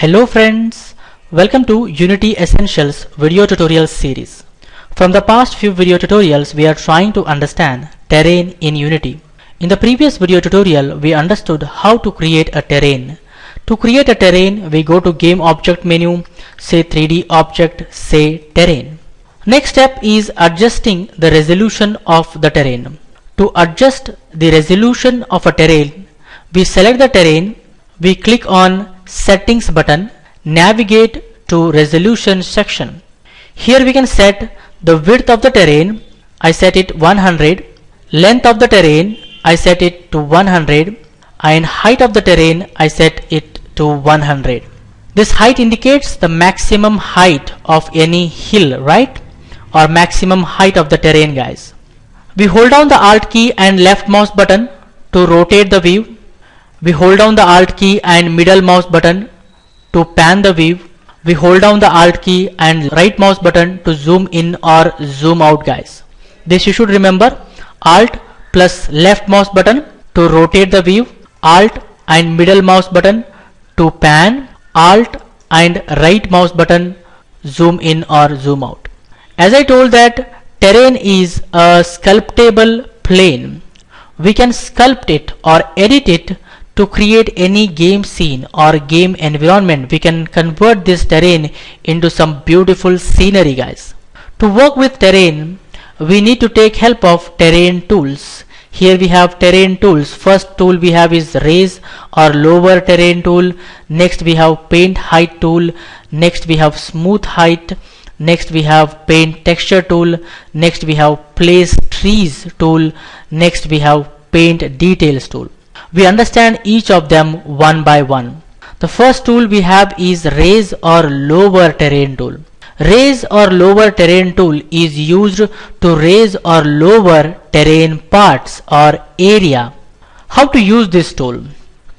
Hello friends, welcome to Unity Essentials video tutorial series. From the past few video tutorials, we are trying to understand terrain in Unity. In the previous video tutorial, we understood how to create a terrain. To create a terrain, we go to Game Object menu, say 3D Object, say Terrain. Next step is adjusting the resolution of the terrain. To adjust the resolution of a terrain, we select the terrain, we click on Settings button, navigate to Resolution section. Here we can set the width of the terrain, I set it 100, length of the terrain, I set it to 100, and height of the terrain, I set it to 100. This height indicates the maximum height of any hill, right? Or maximum height of the terrain, guys. We hold down the Alt key and left mouse button to rotate the view. We hold down the Alt key and middle mouse button to pan the view. We hold down the Alt key and right mouse button to zoom in or zoom out, guys. This you should remember. Alt plus left mouse button to rotate the view. Alt and middle mouse button to pan. Alt and right mouse button zoom in or zoom out. As I told that terrain is a sculptable plane. We can sculpt it or edit it to create any game scene or game environment. We can convert this terrain into some beautiful scenery, guys. To work with terrain, we need to take help of terrain tools. Here we have terrain tools. First tool we have is raise or lower terrain tool. Next we have paint height tool. Next we have smooth height. Next we have paint texture tool. Next we have place trees tool. Next we have paint details tool. We understand each of them one by one. The first tool we have is raise or lower terrain tool. Raise or lower terrain tool is used to raise or lower terrain parts or area. How to use this tool?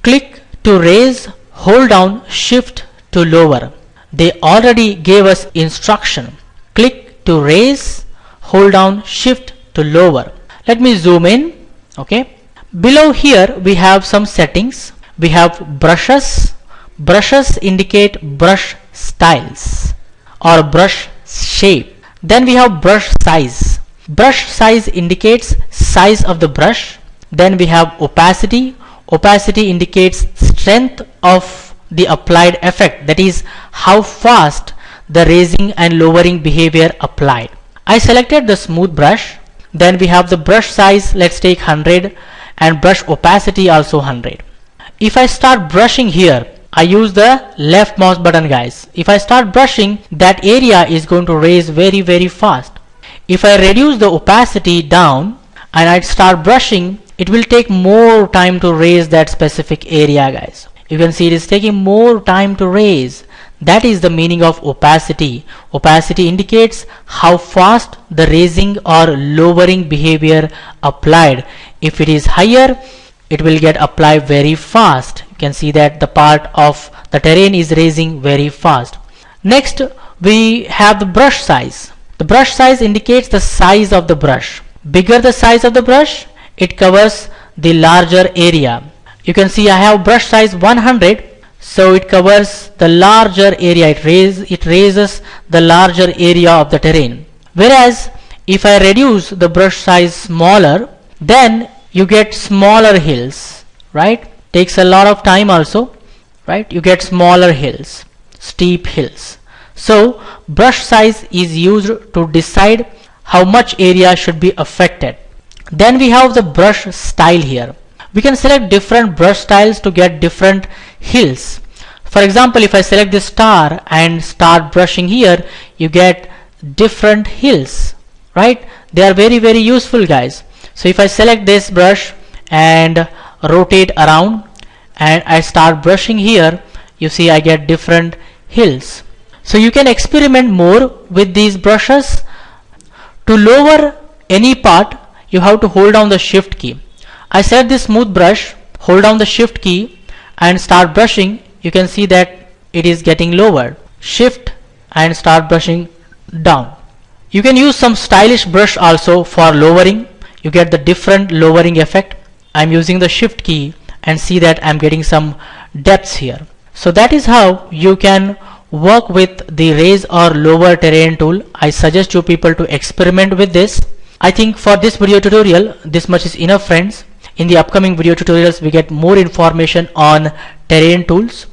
Click to raise, hold down Shift to lower. They already gave us instruction. Click to raise, hold down Shift to lower. Let me zoom in. Okay. Below here we have some settings. We have brushes. Brushes indicate brush styles or brush shape. Then we have brush size. Brush size indicates size of the brush. Then we have opacity. Opacity indicates strength of the applied effect, that is how fast the raising and lowering behavior applied. I selected the smooth brush. Then we have the brush size, let's take 100, and brush opacity also 100. If I start brushing here, I use the left mouse button, guys. If I start brushing, that area is going to raise very fast. If I reduce the opacity down and I start brushing, it will take more time to raise that specific area, guys. You can see it is taking more time to raise. That is the meaning of opacity. Opacity indicates how fast the raising or lowering behavior applied. If it is higher, it will get applied very fast. You can see that the part of the terrain is raising very fast. Next, we have the brush size. The brush size indicates the size of the brush. Bigger the size of the brush, it covers the larger area. You can see I have brush size 100, so it covers the larger area. It raises the larger area of the terrain. Whereas if I reduce the brush size smaller, then you get smaller hills, right? Takes a lot of time also, right? You get smaller hills, steep hills. So brush size is used to decide how much area should be affected. Then we have the brush style here. We can select different brush styles to get different hills. For example, if I select this star and start brushing here, you get different hills, right? They are very useful, guys. So if I select this brush and rotate around and I start brushing here, you see I get different hills. So you can experiment more with these brushes. To lower any part, you have to hold down the Shift key. I select this smooth brush, hold down the Shift key and start brushing. You can see that it is getting lowered. Shift and start brushing down. You can use some stylish brush also for lowering. You get the different lowering effect. I'm using the Shift key and see that I'm getting some depths here. So that is how you can work with the raise or lower terrain tool. I suggest you people to experiment with this. I think for this video tutorial this much is enough, friends. In the upcoming video tutorials we get more information on terrain tools.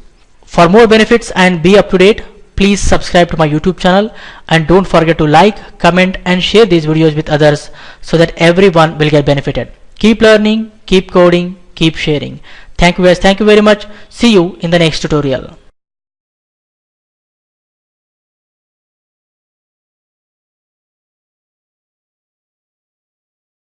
For more benefits and be up to date, please subscribe to my YouTube channel, and don't forget to like, comment and share these videos with others so that everyone will get benefited. Keep learning, keep coding, keep sharing. Thank you guys, thank you very much. See you in the next tutorial.